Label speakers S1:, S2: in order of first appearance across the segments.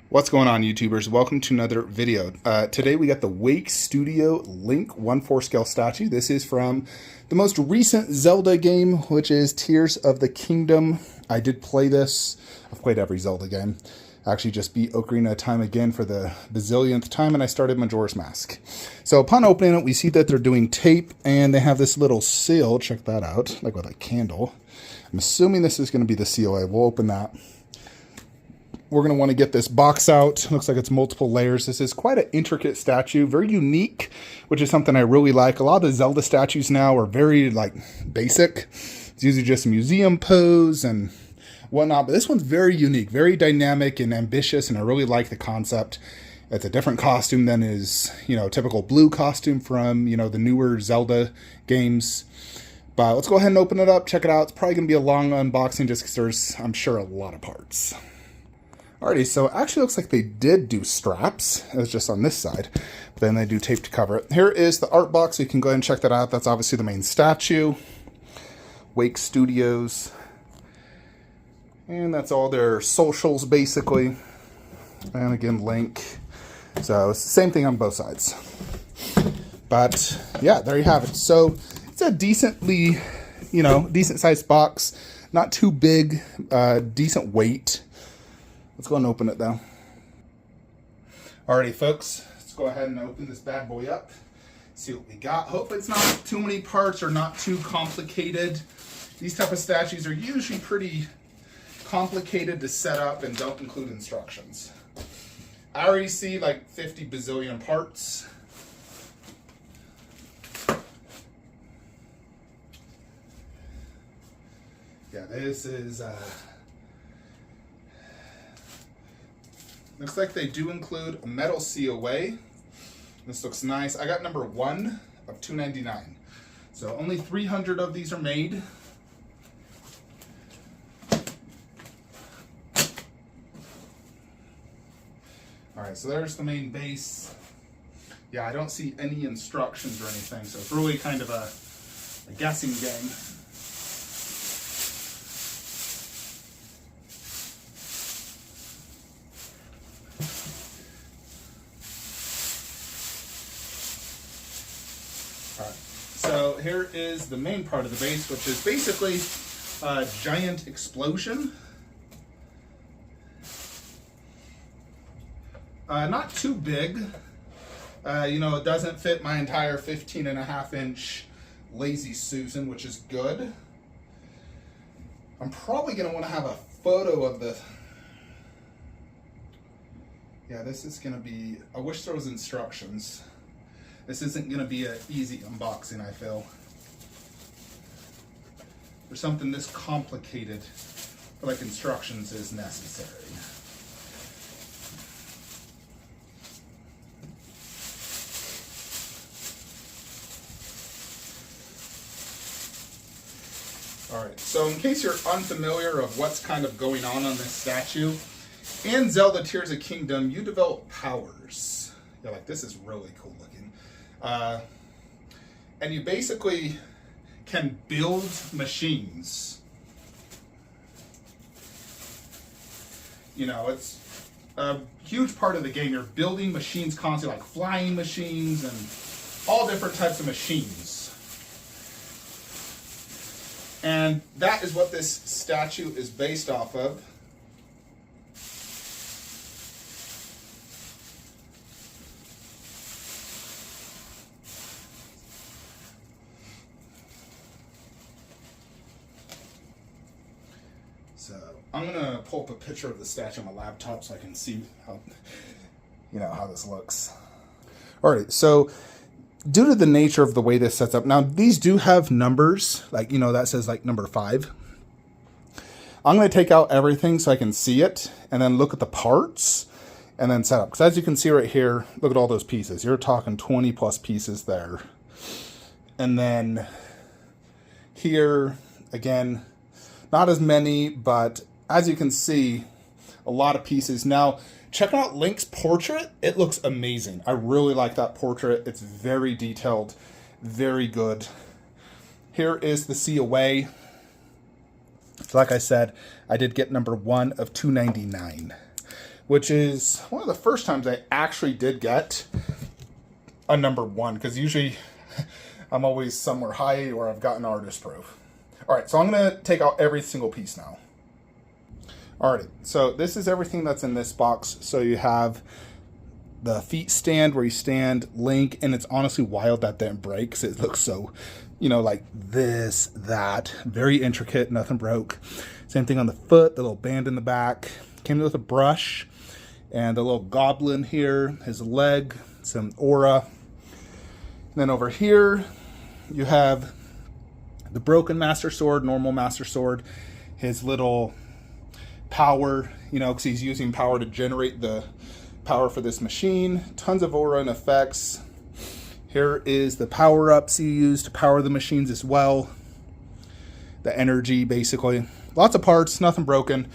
S1: What's going on, YouTubers? Welcome to another video. Today we got the Wake Studio Link 1/4 scale statue. This is from the most recent Zelda game, which is Tears of the Kingdom. I did play this. I've played every Zelda game. I actually just beat Ocarina of Time again for the bazillionth time, and I started Majora's Mask. So upon opening it, we see that they're doing tape, and they have this little seal. Check that out, like with a candle. I'm assuming this is going to be the COA. We'll open that. We're going to want to get this box out. Looks like it's multiple layers. This is quite an intricate statue, very unique, which is something I really like. A lot of the Zelda statues now are very basic. It's usually just museum pose and whatnot, but this one's very unique, very dynamic and ambitious, and I really like the concept. It's a different costume than is, typical blue costume from, the newer Zelda games. But let's go ahead and open it up, check it out. It's probably going to be a long unboxing just because there's, I'm sure, a lot of parts. Alrighty, so it actually looks like they did do straps. It was just on this side, but then they do tape to cover it. Here is the art box. You can go ahead and check that out. That's obviously the main statue. Wake Studios. And that's all their socials, basically. And again, link. So it's the same thing on both sides. But yeah, there you have it. So it's a decently, decent sized box. Not too big, decent weight. Let's go and open it though. Alrighty, folks, let's go ahead and open this bad boy up. See what we got. Hopefully it's not too many parts or not too complicated. These type of statues are usually pretty complicated to set up and don't include instructions. I already see like 50 bazillion parts. Yeah, this is looks like they do include a metal COA. This looks nice. I got number 1 of 299. So only 300 of these are made. Alright, so there's the main base. Yeah, I don't see any instructions or anything, so it's really kind of a guessing game. Alright, so here is the main part of the base, which is basically a giant explosion. Not too big. It doesn't fit my entire 15.5-inch Lazy Susan, which is good. I'm probably going to want to have a photo of the... Yeah, this is going to be... I wish there was instructions. This isn't going to be an easy unboxing, I feel. For something this complicated, I feel like instructions is necessary. Alright, so in case you're unfamiliar of what's kind of going on this statue, in Zelda Tears of Kingdom, you develop powers. You're like, this is really cool looking. And you basically can build machines. It's a huge part of the game. You're building machines constantly, like flying machines and all different types of machines. And that is what this statue is based off of. So I'm gonna pull up a picture of the statue on my laptop so I can see how, how this looks. Alright, so due to the nature of the way this sets up, now these do have numbers, that says number 5. I'm going to take out everything so I can see it and then look at the parts and then set up. Because as you can see right here, look at all those pieces. You're talking 20 plus pieces there. And then here, again, not as many, but as you can see, a lot of pieces. Now, check out Link's portrait. It looks amazing. I really like that portrait. It's very detailed, very good. Here is the COA. So like I said, I did get number 1 of 299. which is one of the first times I actually did get a number 1, because usually I'm always somewhere high or I've gotten artist proof. All right, so I'm going to take out every single piece now. Alrighty, so this is everything that's in this box. So you have the feet stand where you stand Link, and it's honestly wild that didn't break, because it looks so, you know, like this, that, very intricate, nothing broke. Same thing on the foot, the little band in the back. Came with a brush, and the little goblin here, his leg, some aura. And then over here, you have the broken Master Sword, normal Master Sword, his little power, you know, because he's using power to generate the power for this machine. Tons of aura and effects. Here is the power-ups you use to power the machines as well. The energy, basically. Lots of parts, nothing broken.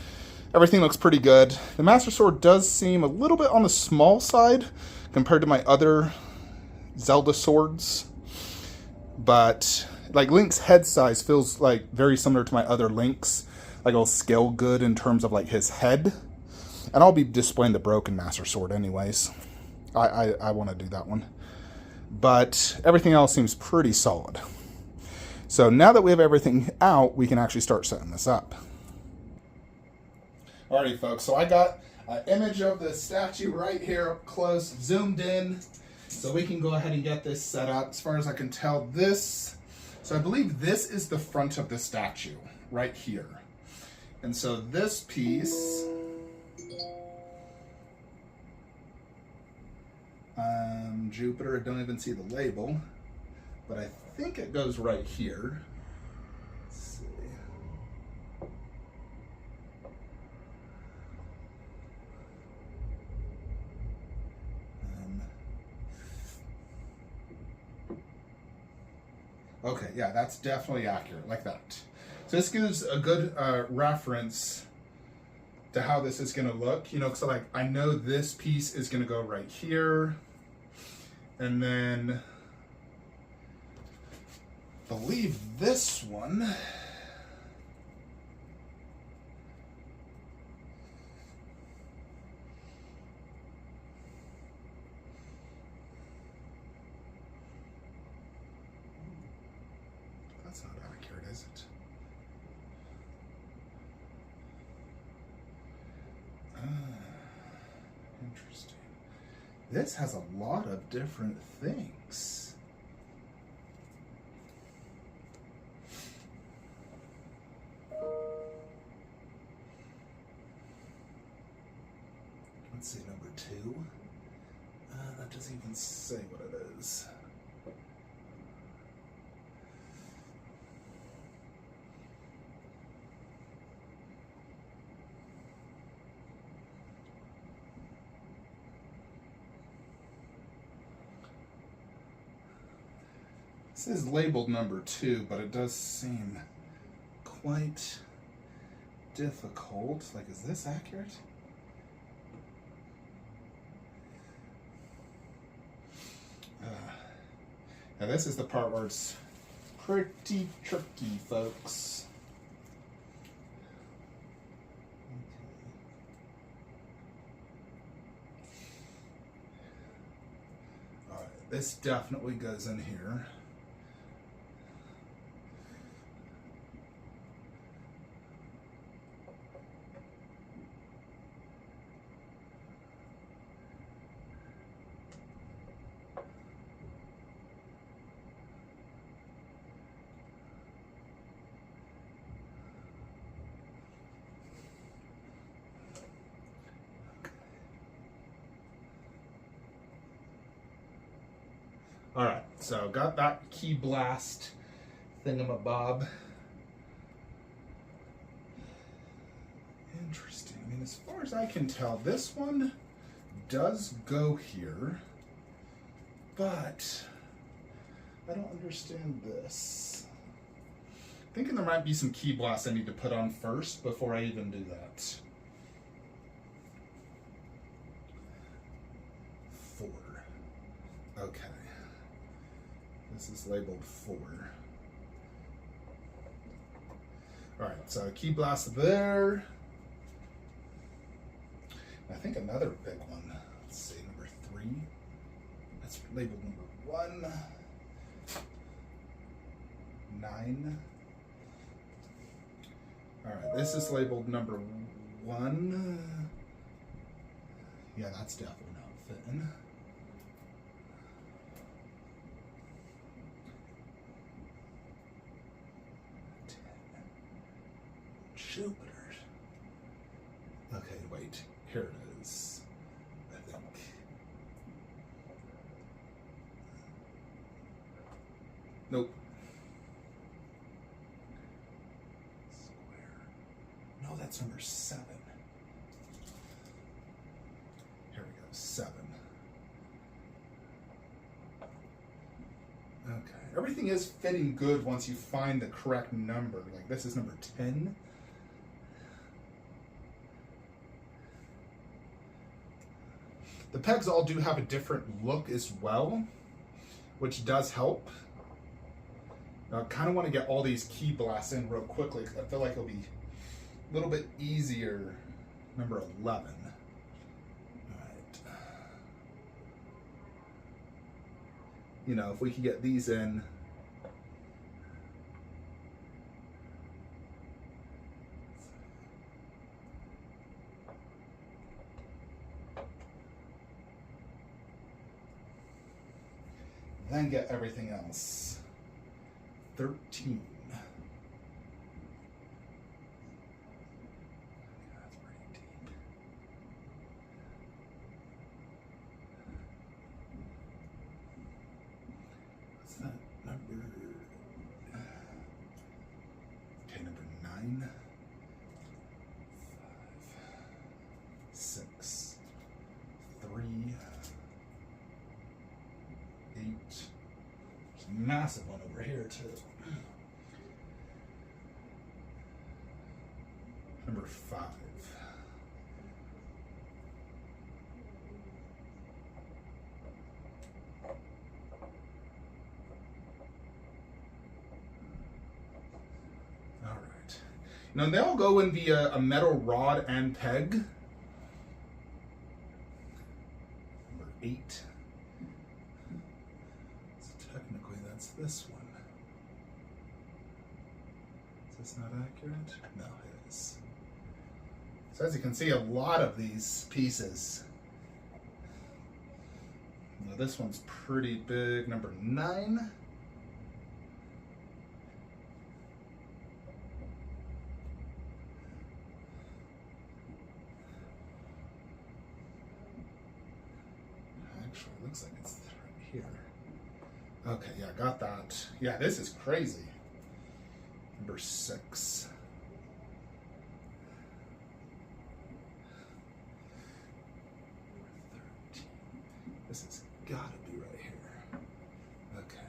S1: Everything looks pretty good. The Master Sword does seem a little bit on the small side compared to my other Zelda swords. But, like, Link's head size feels, like, very similar to my other Links. Like, it'll scale good in terms of, like, his head. And I'll be displaying the broken Master Sword anyways. I want to do that one. But everything else seems pretty solid. So now that we have everything out, we can actually start setting this up. Alrighty, folks. So I got an image of the statue right here up close, zoomed in. So we can go ahead and get this set up. As far as I can tell, this... So I believe this is the front of the statue, right here. And so this piece... Jupiter, I don't even see the label, but I think it goes right here. Let's see. Okay, yeah, that's definitely accurate, like that. So this gives a good reference to how this is going to look, you know, so like I know this piece is going to go right here. And then I believe this one that's not accurate, is it? Interesting. This has a lot of different things. Let's see, number 2. That doesn't even say what it is. This is labeled number 2, but it does seem quite difficult. Like, is this accurate? Now this is the part where it's pretty tricky, folks. Alright, this definitely goes in here. Alright, so got that key blast thingamabob. Interesting. I mean, as far as I can tell, this one does go here, but I don't understand this. I'm thinking there might be some key blasts I need to put on first before I even do that. 4. Okay. This is labeled 4. Alright, so key blast there. I think another big one. Let's see, number 3. That's labeled number 1. 9. All right, this is labeled number 1. Yeah, that's definitely not fitting. Jupiter. Okay, wait. Here it is. I think. Nope. Square. No, that's number 7. Here we go. 7. Okay. Everything is fitting good once you find the correct number. Like this is number 10. The pegs all do have a different look as well, which does help. Now, I kind of want to get all these key blasts in real quickly because I feel like it'll be a little bit easier. Number 11. All right. You know, if we could get these in. Then get everything else. 13. That's pretty deep. What's that number? Okay, number 9. 5, 6, 3. 8. There's a massive one over here too. Number 5. All right. Now they all go in via a metal rod and peg. Number 8. Technically, that's this one. Is this not accurate? No, it is. So as you can see, a lot of these pieces. Now this one's pretty big. Number 9. Actually, it looks like it's right here. Okay, yeah, got that. Yeah, this is crazy. Number 6. Number 13. This has got to be right here. Okay.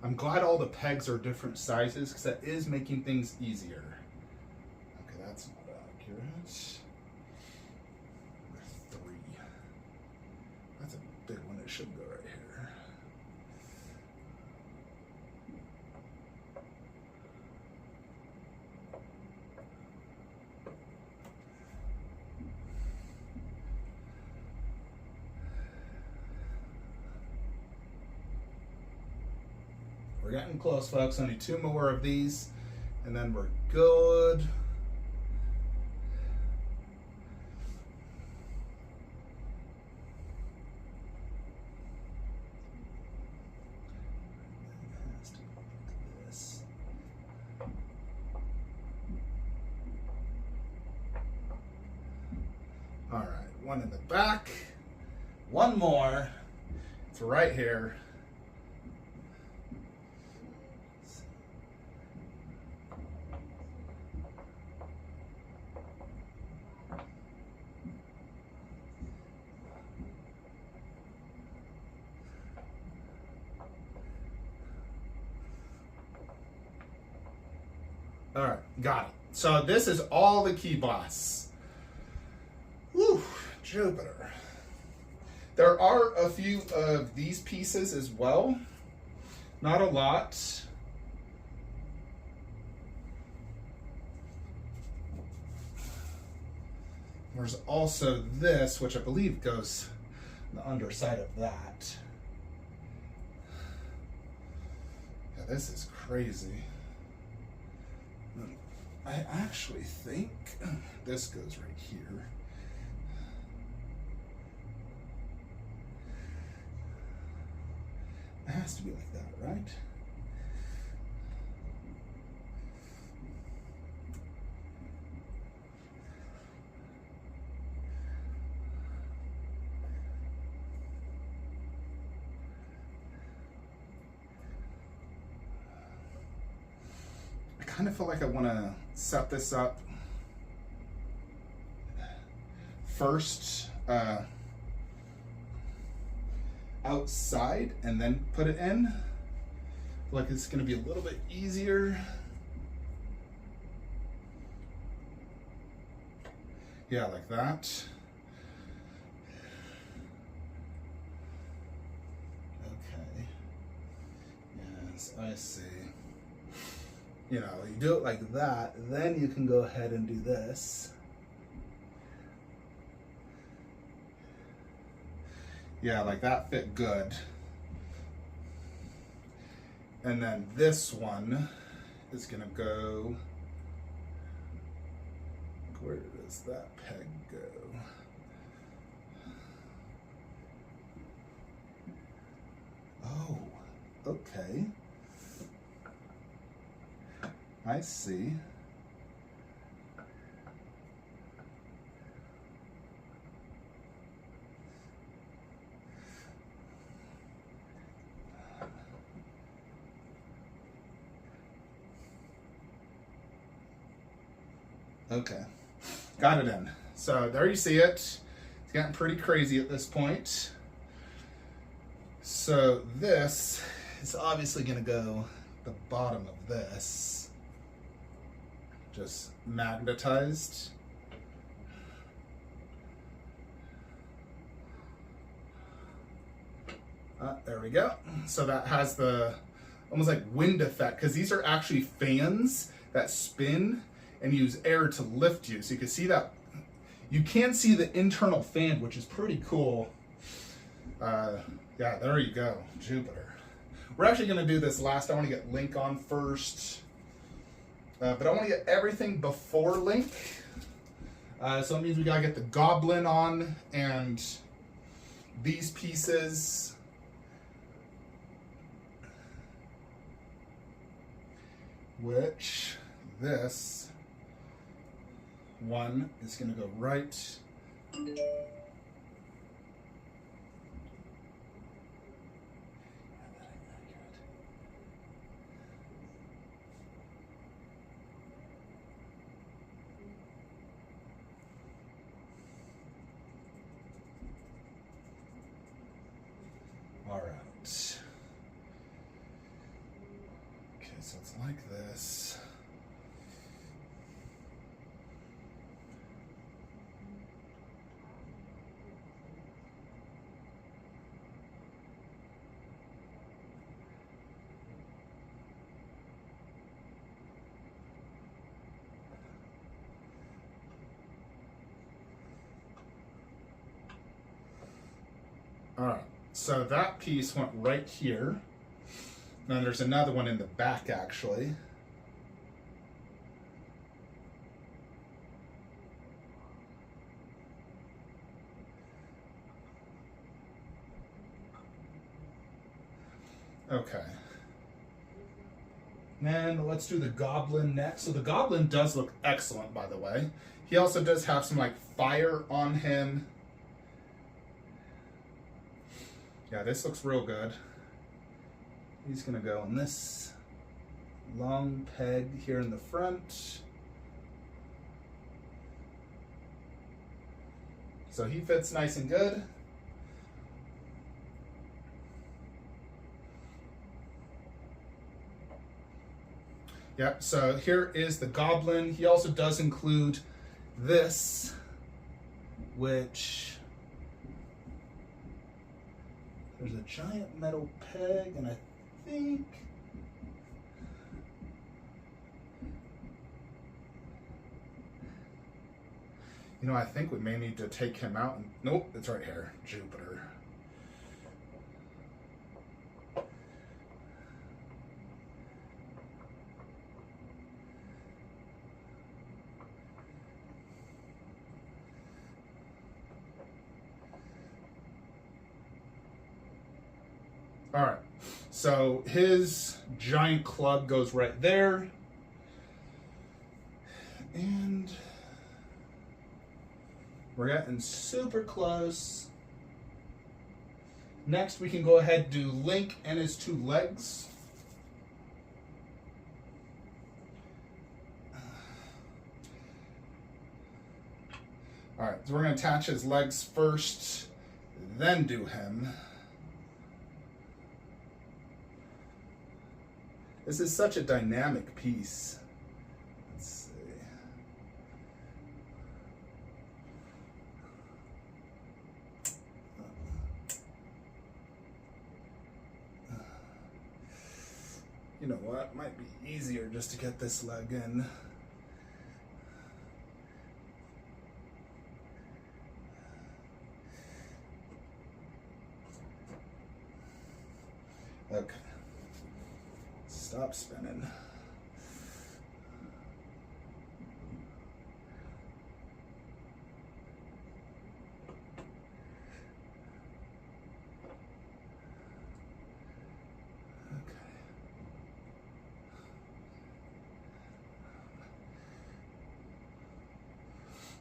S1: I'm glad all the pegs are different sizes because that is making things easier. Okay, that's not accurate. Number 3. That's a big one. It should go right here. We're getting close, folks. Only 2 more of these, and then we're good. All right, one in the back. One more. It's right here. All right, got it. So this is all the key blasts. Whew, Jupiter. There are a few of these pieces as well. Not a lot. There's also this, which I believe goes on the underside of that. Yeah, this is crazy. I actually think this goes right here. It has to be like that, right? I kind of feel like I want to set this up first outside and then put it in. I feel like it's going to be a little bit easier. Yeah, like that. Okay. Yes, I see. You know, you do it like that, then you can go ahead and do this. Yeah, like that fit good. And then this one is gonna go, where does that peg go? Oh, okay. I see. Okay, got it in. So there you see it. It's gotten pretty crazy at this point. So this is obviously gonna go the bottom of this. Just magnetized. There we go. So that has the almost like wind effect, because these are actually fans that spin and use air to lift you. So you can see that. You can see the internal fan, which is pretty cool. Yeah, there you go, Jupiter. We're actually gonna do this last. I wanna get Link on first. But I wanna get everything before Link. So it means we gotta get the Goblin on and these pieces. Which this one is going to go right. All right. Okay, so it's like this. All right, so that piece went right here. Then there's another one in the back, actually. Okay. And let's do the Goblin next. So the Goblin does look excellent, by the way. He also does have some like fire on him. Yeah, this looks real good. He's gonna go on this long peg here in the front. So he fits nice and good. Yep, so here is the Goblin. He also does include this, which there's a giant metal peg, and I think You know, I think we may need to take him out. And, nope, it's right here. Jupiter. All right, so his giant club goes right there. And we're getting super close. Next, we can go ahead and do Link and his two legs. All right, so we're going to attach his legs first, then do him. This is such a dynamic piece. Let's see. You know what? Might be easier just to get this leg in. Okay. Stop spinning.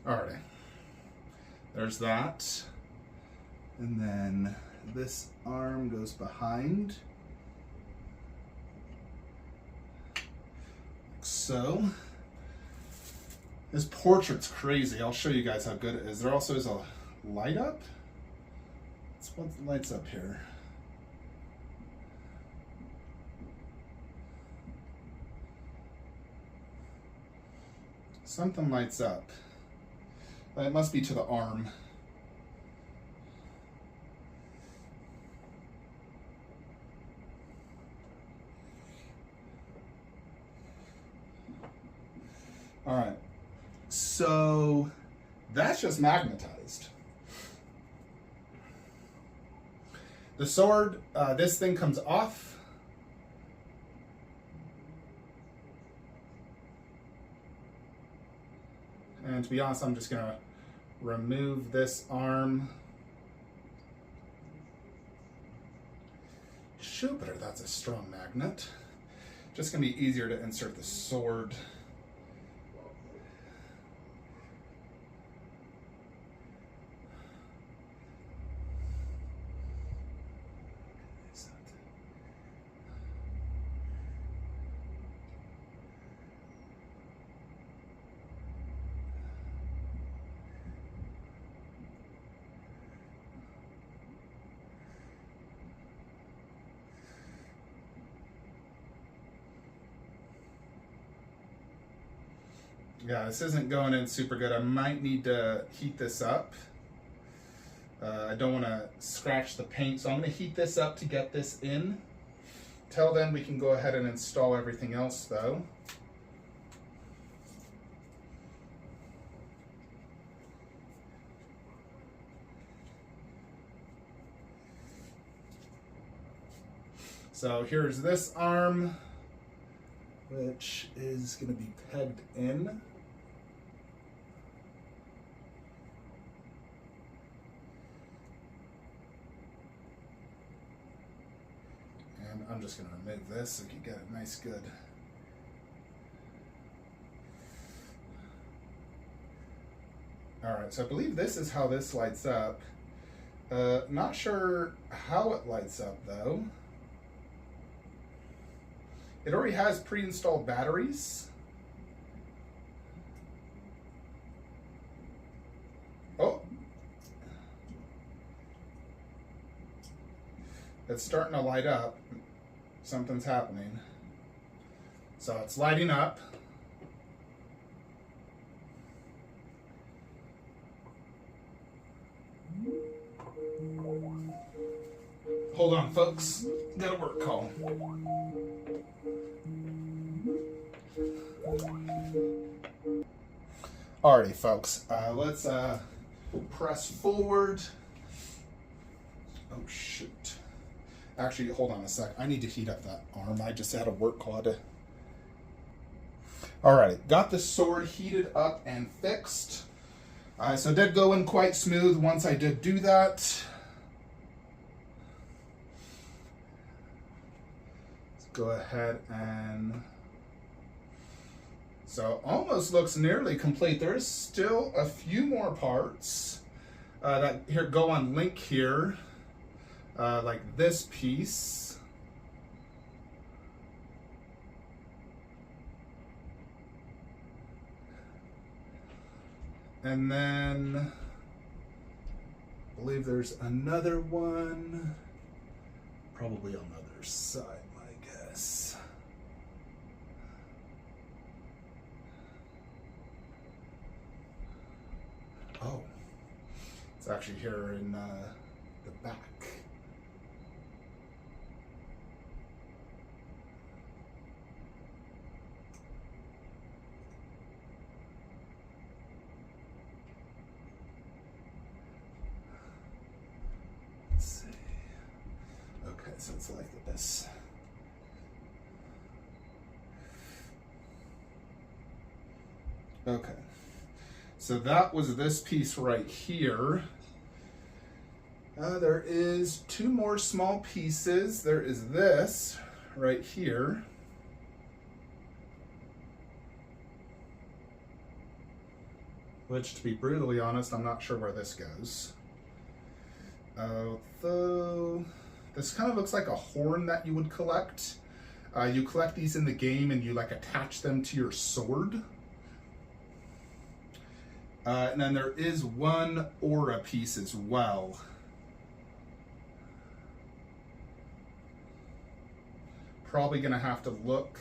S1: Alrighty, there's that. And then this arm goes behind. Like so. This portrait's crazy. I'll show you guys how good it is. There also is a light up. Let's put the lights up here. Something lights up. It must be to the arm. All right, so that's just magnetized. The sword, this thing comes off. And to be honest, I'm just gonna remove this arm. Jupiter, that's a strong magnet. Just gonna be easier to insert the sword. Yeah, this isn't going in super good. I might need to heat this up. I don't want to scratch the paint, so I'm going to heat this up to get this in. Till then, we can go ahead and install everything else, though. So here's this arm, which is going to be pegged in. And I'm just going to remove this so you can get it nice good. Alright, so I believe this is how this lights up. Not sure how it lights up though. It already has pre-installed batteries. Oh. It's starting to light up. Something's happening. So it's lighting up. Hold on, folks. Got a work call. Alrighty, folks, let's press forward. Oh, shoot. Actually, hold on a sec. I need to heat up that arm. I just had a work cloth. Alrighty, got the sword heated up and fixed. So it did go in quite smooth once I did do that. Let's go ahead and... So almost looks nearly complete. There's still a few more parts that here go on link here, like this piece. And then I believe there's another one, probably on the other side, I guess. Oh, it's actually here in the back. Let's see. Okay, so it's like this. Okay. So that was this piece right here. There is two more small pieces. There is this right here. Which, to be brutally honest, I'm not sure where this goes. Though this kind of looks like a horn that you would collect. You collect these in the game and you like attach them to your sword. And then there is one aura piece as well. Probably gonna have to look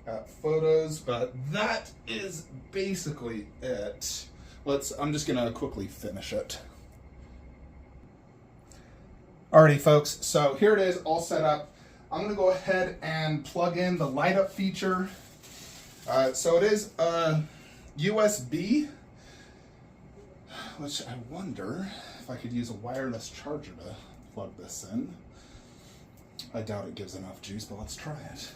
S1: at photos, but that is basically it. I'm just gonna quickly finish it. Alrighty, folks, so here it is all set up. I'm gonna go ahead and plug in the light up feature. So it is USB, which I wonder if I could use a wireless charger to plug this in. I doubt it gives enough juice, but let's try it.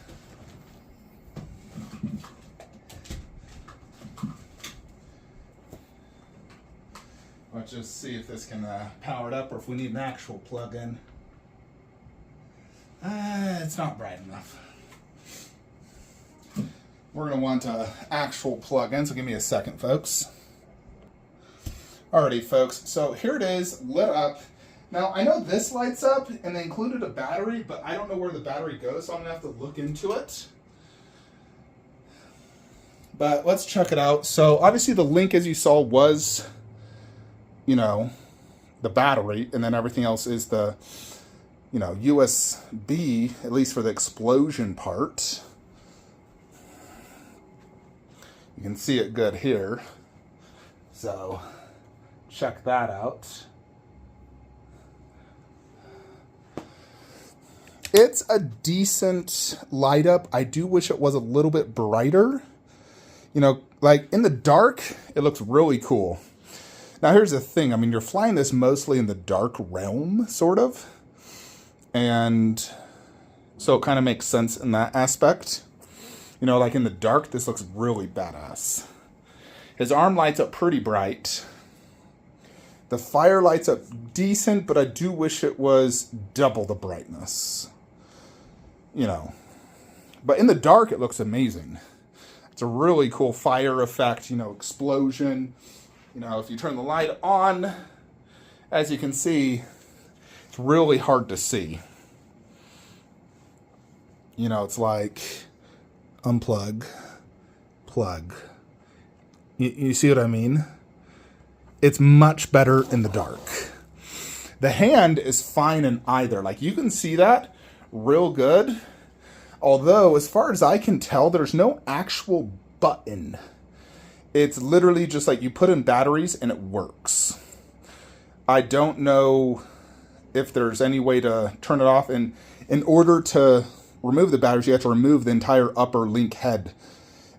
S1: Let's just see if this can power it up or if we need an actual plug-in. It's not bright enough. We're going to want an actual plug-in, so give me a second, folks. Alrighty, folks, so here it is, lit up. Now, I know this lights up, and they included a battery, but I don't know where the battery goes, so I'm going to have to look into it. But let's check it out. So, obviously, the link, as you saw, was, you know, the battery, and then everything else is the, you know, USB, at least for the explosion part. You can see it good here. So, check that out. It's a decent light up. I do wish it was a little bit brighter. You know, like in the dark, it looks really cool. Now here's the thing. I mean, you're flying this mostly in the dark realm, sort of. And so it kind of makes sense in that aspect. You know, like in the dark, this looks really badass. His arm lights up pretty bright. The fire lights up decent, but I do wish it was double the brightness. You know, but in the dark, it looks amazing. It's a really cool fire effect, you know, explosion. You know, if you turn the light on, as you can see, it's really hard to see. You know, it's like unplug, plug. You see what I mean? It's much better in the dark. The hand is fine in either. Like, you can see that real good. Although, as far as I can tell, there's no actual button. It's literally just like you put in batteries and it works. I don't know if there's any way to turn it off. And in order to remove the batteries, you have to remove the entire upper link head.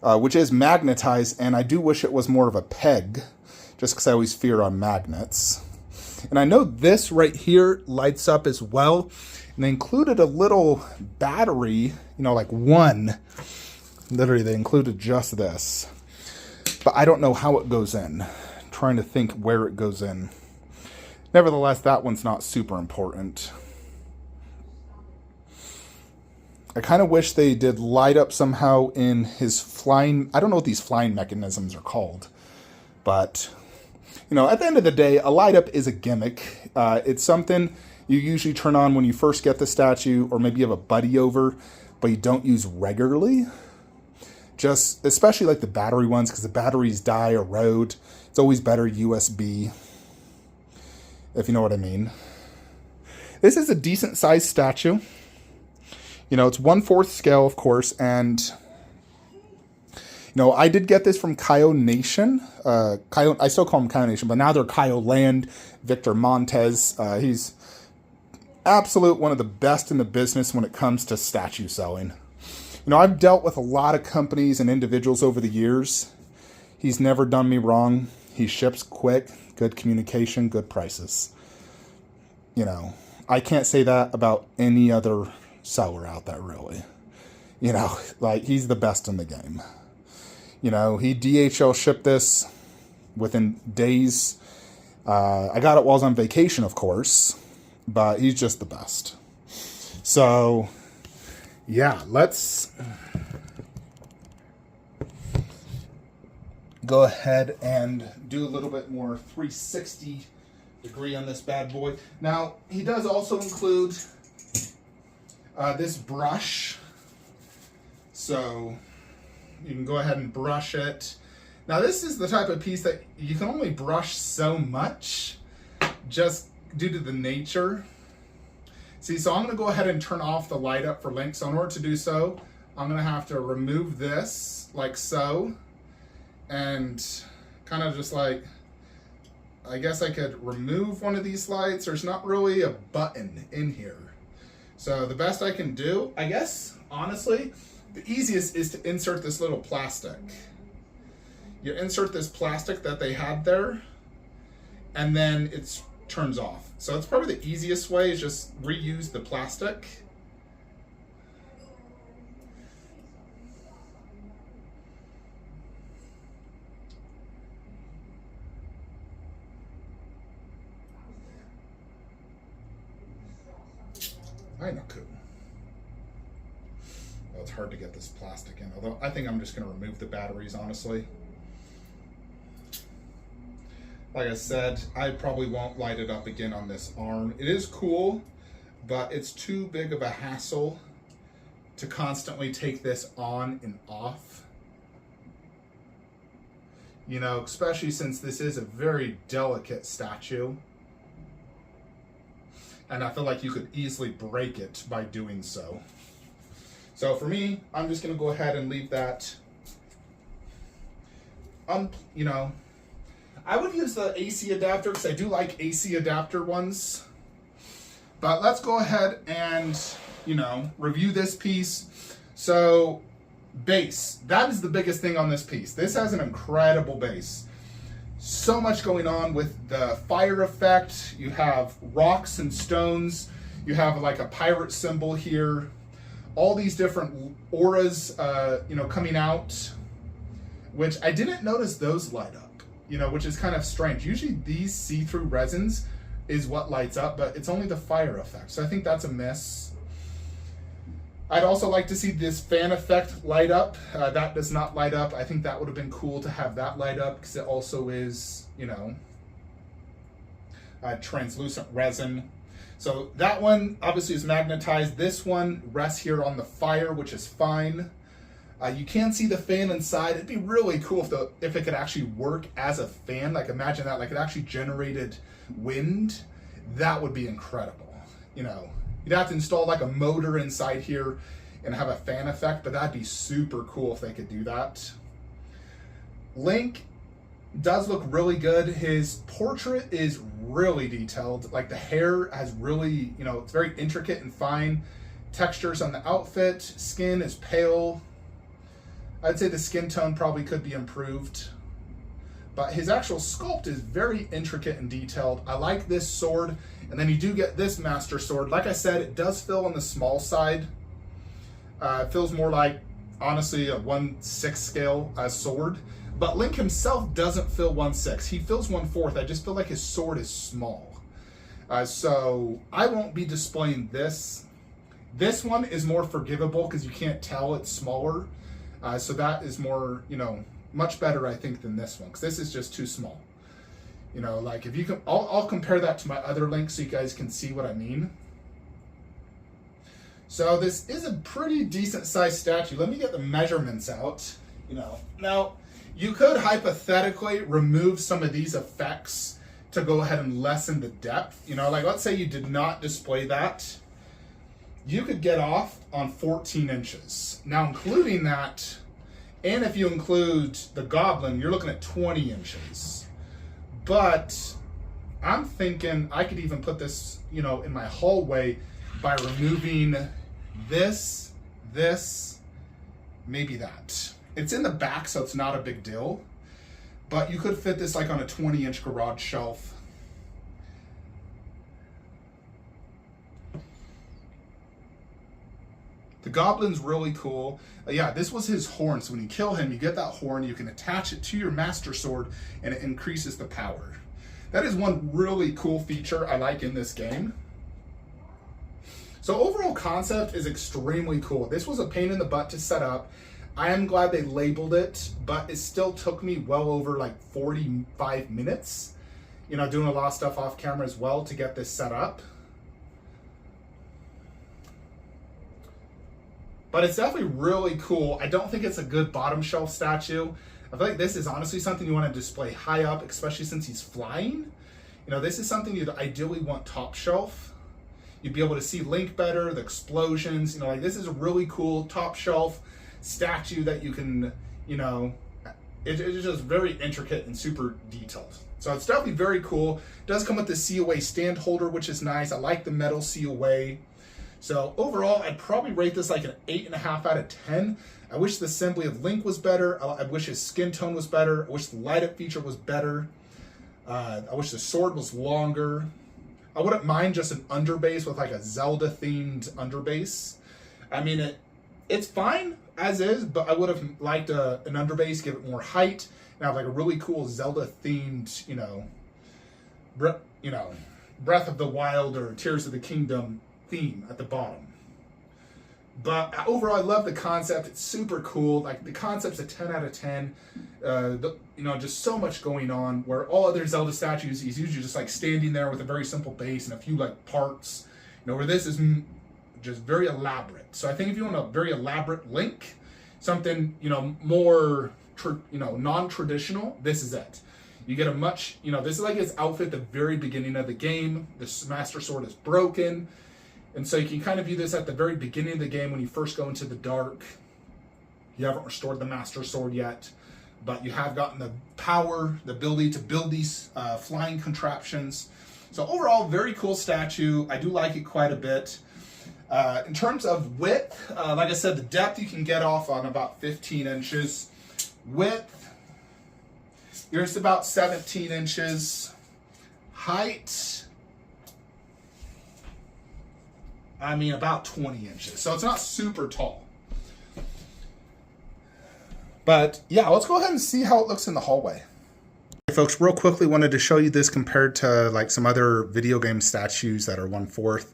S1: which is magnetized, and I do wish it was more of a peg, just because I always fear on magnets. And I know this right here lights up as well, and they included a little battery, you know, like one. Literally, they included just this. But I don't know how it goes in. I'm trying to think where it goes in. Nevertheless, that one's not super important. I kind of wish they did light up somehow in his flying... I don't know what these flying mechanisms are called. But, you know, at the end of the day, a light up is a gimmick. It's something you usually turn on when you first get the statue, or maybe you have a buddy over, but you don't use regularly. Just, especially like the battery ones, because the batteries die or erode. It's always better USB, if you know what I mean. This is a decent sized statue. You know, it's 1/4 scale, of course, and you know, I did get this from Kyo Nation. I still call him Kyo Nation, but now they're Kyo Land. Victor Montez. He's absolute one of the best in the business when it comes to statue selling. You know, I've dealt with a lot of companies and individuals over the years. He's never done me wrong. He ships quick, good communication, good prices. You know, I can't say that about any other seller out there, really. You know, like, he's the best in the game. You know, he DHL shipped this within days. I got it while I was on vacation, of course, but he's just the best. So... yeah, let's go ahead and do a little bit more 360 degree on this bad boy. Now, he does also include this brush. So you can go ahead and brush it. Now, this is the type of piece that you can only brush so much just due to the nature. See, so I'm going to go ahead and turn off the light up for Link. So in order to do so, I'm going to have to remove this like so. And kind of just like, I guess I could remove one of these lights. There's not really a button in here. So the best I can do, I guess, honestly, the easiest is to insert this little plastic. You insert this plastic that they had there, and then it's turns off. So it's probably the easiest way, is just reuse the plastic. I know, cool. Well, it's hard to get this plastic in, although I think I'm just going to remove the batteries, honestly. Like I said, I probably won't light it up again on this arm. It is cool, but it's too big of a hassle to constantly take this on and off. You know, especially since this is a very delicate statue. And I feel like you could easily break it by doing so. So for me, I'm just going to go ahead and leave that, you know, I would use the AC adapter because I do like AC adapter ones. But let's go ahead and, you know, review this piece. So, base. That is the biggest thing on this piece. This has an incredible base. So much going on with the fire effect. You have rocks and stones. You have like a pirate symbol here. All these different auras, you know, coming out, which I didn't notice those light up. You know, which is kind of strange. Usually these see-through resins is what lights up, but it's only the fire effect. So I think that's a miss. I'd also like to see this fan effect light up. That does not light up. I think that would have been cool to have that light up because it also is, you know, translucent resin. So that one obviously is magnetized. This one rests here on the fire, which is fine. You can see the fan inside. It'd be really cool if it could actually work as a fan. Like, imagine that, like it actually generated wind. That would be incredible. You know, you'd have to install like a motor inside here and have a fan effect, but that'd be super cool if they could do that. Link does look really good. His portrait is really detailed. Like, the hair has really, you know, it's very intricate and fine. Textures on the outfit. Skin is pale. I'd say the skin tone probably could be improved. But his actual sculpt is very intricate and detailed. I like this sword. And then you do get this Master Sword. Like I said, it does feel on the small side. It feels more like, honestly, a 1/6 scale sword. But Link himself doesn't feel 1/6. He feels 1/4. I just feel like his sword is small. So I won't be displaying this. This one is more forgivable because you can't tell it's smaller. So that is more, you know, much better, I think, than this one, because this is just too small. You know, like if you can, I'll compare that to my other Link so you guys can see what I mean. So this is a pretty decent sized statue. Let me get the measurements out. You know, now you could hypothetically remove some of these effects to go ahead and lessen the depth. You know, like let's say you did not display that. You could get off on 14 inches. Now, including that, and if you include the goblin, you're looking at 20 inches. But I'm thinking I could even put this, you know, in my hallway by removing this, maybe that. It's in the back, so it's not a big deal. But you could fit this like on a 20-inch garage shelf. The goblin's really cool. Yeah, this was his horn. So when you kill him, you get that horn. You can attach it to your Master Sword, and it increases the power. That is one really cool feature I like in this game. So overall concept is extremely cool. This was a pain in the butt to set up. I am glad they labeled it, but it still took me well over like 45 minutes, you know, doing a lot of stuff off camera as well to get this set up. But it's definitely really cool. I don't think it's a good bottom shelf statue. I feel like this is honestly something you want to display high up, especially since he's flying. You know, this is something you'd ideally want top shelf. You'd be able to see Link better, the explosions. You know, like this is a really cool top shelf statue that you can, you know, it's just very intricate and super detailed. So it's definitely very cool. It does come with the COA stand holder, which is nice. I like the metal COA. So overall, I'd probably rate this like an 8.5 out of 10. I wish the assembly of Link was better. I wish his skin tone was better. I wish the light up feature was better. I wish the sword was longer. I wouldn't mind just an underbase with like a Zelda themed underbase. I mean, it's fine as is, but I would have liked an underbase, give it more height, and have like a really cool Zelda themed, you know, Breath of the Wild or Tears of the Kingdom theme at the bottom. But overall, I love the concept. It's super cool. Like the concept's a 10 out of 10. You know, just so much going on. Where all other Zelda statues, he's usually just like standing there with a very simple base and a few like parts. You know, where this is just very elaborate. So I think if you want a very elaborate Link, something, you know, more non-traditional, this is it. You get a much, you know, this is like his outfit at the very beginning of the game. The Master Sword is broken. And so you can kind of view this at the very beginning of the game when you first go into the dark. You haven't restored the Master Sword yet, but you have gotten the power, the ability to build these flying contraptions. So overall, very cool statue. I do like it quite a bit. In terms of width, like I said, the depth you can get off on about 15 inches. Width, here's about 17 inches. Height, I mean, about 20 inches. So it's not super tall. But yeah, let's go ahead and see how it looks in the hallway. Okay, folks, real quickly, wanted to show you this compared to like some other video game statues that are 1/4.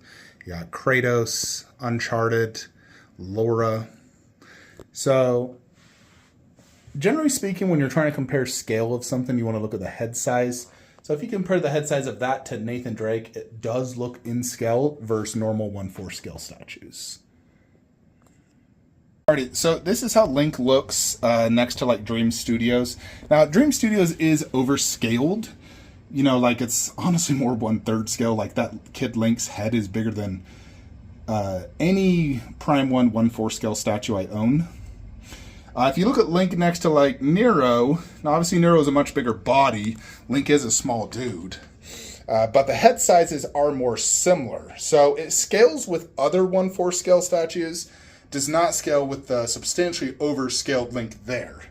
S1: You got Kratos, Uncharted, Laura. So generally speaking, when you're trying to compare scale of something, you want to look at the head size. So if you compare the head size of that to Nathan Drake, it does look in scale versus normal 1/4 scale statues. Alrighty, so this is how Link looks next to like Dream Studios. Now, Dream Studios is overscaled. You know, like it's honestly more 1/3 scale. Like that kid Link's head is bigger than any Prime 1 1/4 scale statue I own. If you look at Link next to like Nero, now obviously Nero is a much bigger body. Link is a small dude. But the head sizes are more similar. So it scales with other 1/4 scale statues, does not scale with the substantially overscaled Link there.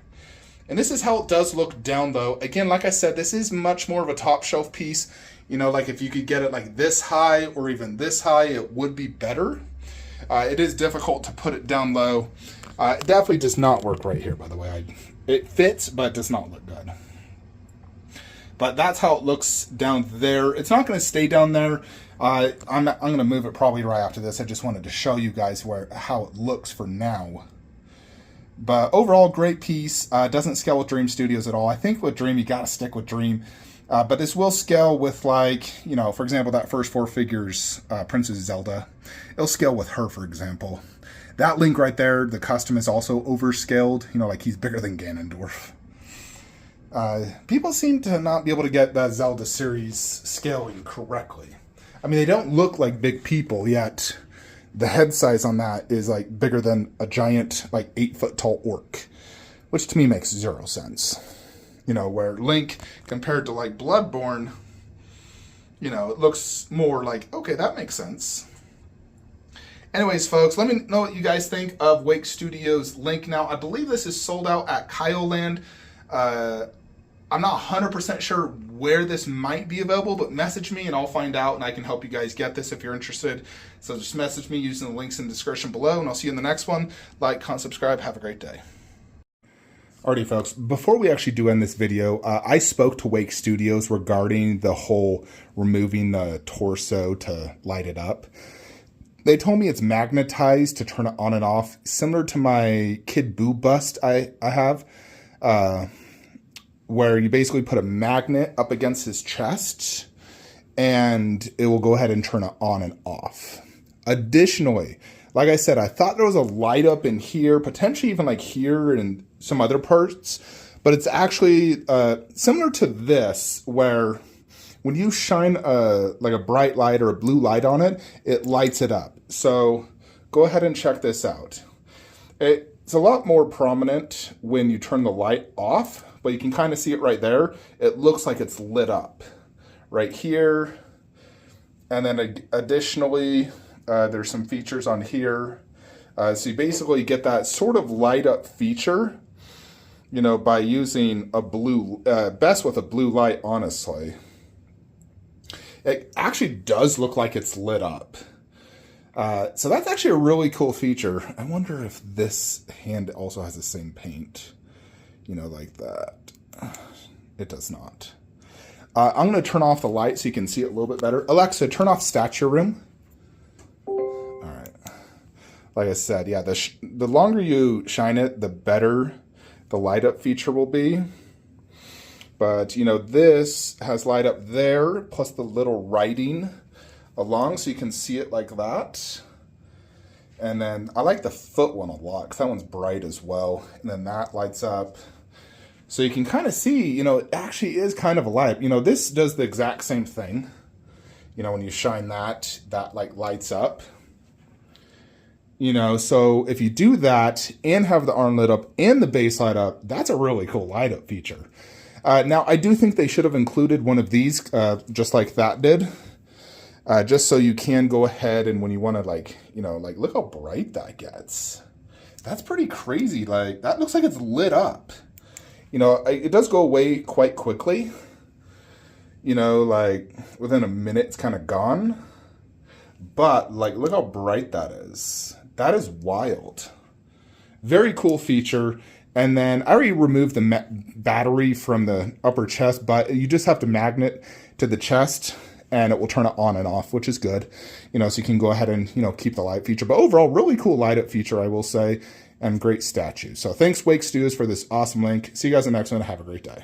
S1: And this is how it does look down low. Again, like I said, this is much more of a top shelf piece. You know, like if you could get it like this high or even this high, it would be better. It is difficult to put it down low. It definitely does not work right here, by the way. It fits, but it does not look good. But that's how it looks down there. It's not going to stay down there. I'm going to move it probably right after this. I just wanted to show you guys how it looks for now. But overall, great piece. Doesn't scale with Dream Studios at all. I think with Dream, you got to stick with Dream. But this will scale with, like, you know, for example, that first 4 figures, Princess Zelda. It'll scale with her, for example. That Link right there, the custom is also overscaled. You know, like he's bigger than Ganondorf. People seem to not be able to get that Zelda series scaling correctly. I mean, they don't look like big people, yet the head size on that is like bigger than a giant, like 8-foot tall orc, which to me makes 0 sense. You know, where Link, compared to like Bloodborne, you know, it looks more like, okay, that makes sense. Anyways, folks, let me know what you guys think of Wake Studios' Link. Now, I believe this is sold out at Kyoland. I'm not 100% sure where this might be available, but message me and I'll find out and I can help you guys get this if you're interested. So just message me using the links in the description below and I'll see you in the next one. Like, comment, subscribe. Have a great day. Alrighty, folks, before we actually do end this video, I spoke to Wake Studios regarding the whole removing the torso to light it up. They told me it's magnetized to turn it on and off, similar to my Kid Boo bust I have, where you basically put a magnet up against his chest, and it will go ahead and turn it on and off. Additionally, like I said, I thought there was a light up in here, potentially even like here and some other parts, but it's actually similar to this, where when you shine like a bright light or a blue light on it, it lights it up. So go ahead and check this out. It's a lot more prominent when you turn the light off, but you can kind of see it right there. It looks like it's lit up right here. And then additionally, there's some features on here. So you basically get that sort of light up feature, you know, by using a blue, best with a blue light, honestly. It actually does look like it's lit up. So that's actually a really cool feature. I wonder if this hand also has the same paint, you know, like that. It does not. I'm going to turn off the light so you can see it a little bit better. Alexa, turn off Statue Room. All right. Like I said, yeah, the longer you shine it, the better the light up feature will be. But, you know, this has light up there, plus the little writing along, so you can see it like that. And then I like the foot one a lot, because that one's bright as well. And then that lights up. So you can kind of see, you know, it actually is kind of a light. You know, this does the exact same thing. You know, when you shine that like lights up. You know, so if you do that and have the arm lit up and the base light up, that's a really cool light up feature. Now, I do think they should have included one of these, just like that did, just so you can go ahead and when you want to, like, you know, like, look how bright that gets. That's pretty crazy. Like, that looks like it's lit up. You know, it does go away quite quickly. You know, like, within a minute, it's kind of gone. But, like, look how bright that is. That is wild. Very cool feature. And then I already removed the battery from the upper chest, but you just have to magnet to the chest and it will turn it on and off, which is good. You know, so you can go ahead and, you know, keep the light feature. But overall, really cool light up feature, I will say, and great statue. So thanks, Wake Studios, for this awesome Link. See you guys in the next one. Have a great day.